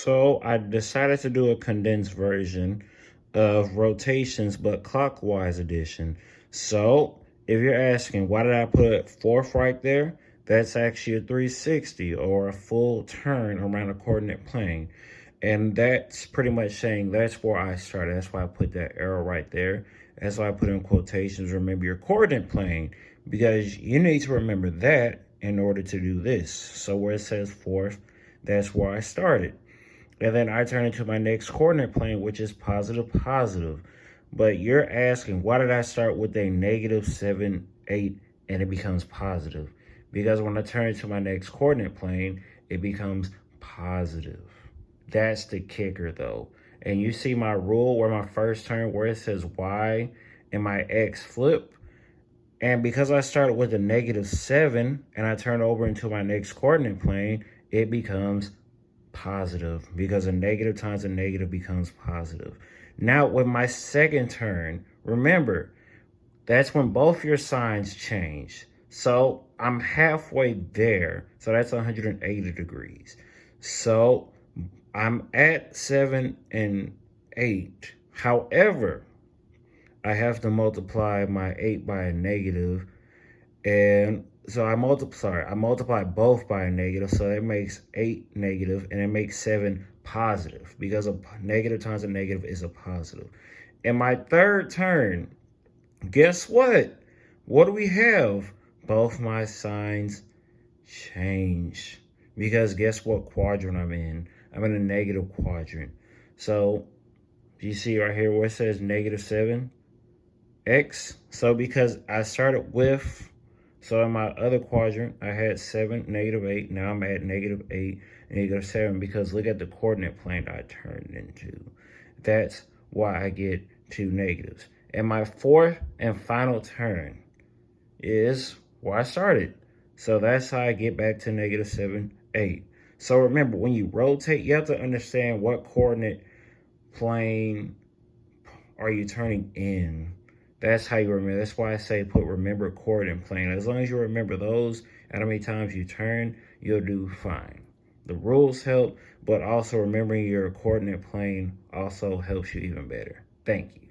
So I decided to do a condensed version of rotations, but clockwise edition. So if you're asking, why did I put fourth right there? That's actually a 360 or a full turn around a coordinate plane. And that's pretty much saying that's where I started. That's why I put that arrow right there. That's why I put in quotations, remember your coordinate plane, because you need to remember that in order to do this. So where it says fourth, that's where I started. And then I turn into my next coordinate plane, which is positive, positive. But you're asking, why did I start with a negative 7, 8, and it becomes positive? Because when I turn into my next coordinate plane, it becomes positive. That's the kicker, though. And you see my rule where my first turn, where it says Y and my X flip. And because I started with a negative 7 and I turn over into my next coordinate plane, it becomes positive because a negative times a negative becomes positive. Now with my second turn, remember, that's when both your signs change. So I'm halfway there. So that's 180 degrees. So I'm at 7 and 8. However, I have to multiply my 8 by a negative, and so I multiply both by a negative, so that makes 8 negative, and it makes 7 positive, because a negative times a negative is a positive. In my third turn, guess what? What do we have? Both my signs change, because guess what quadrant I'm in? I'm in a negative quadrant. So you see right here where it says negative 7, X. So because I started with, so in my other quadrant, I had 7, negative 8. Now I'm at negative 8, negative 7, because look at the coordinate plane I turned into. That's why I get two negatives. And my fourth and final turn is where I started. So that's how I get back to negative 7, 8. So remember, when you rotate, you have to understand what coordinate plane are you turning in. That's how you remember. That's why I say put remember coordinate plane. As long as you remember those and how many times you turn, you'll do fine. The rules help, but also remembering your coordinate plane also helps you even better. Thank you.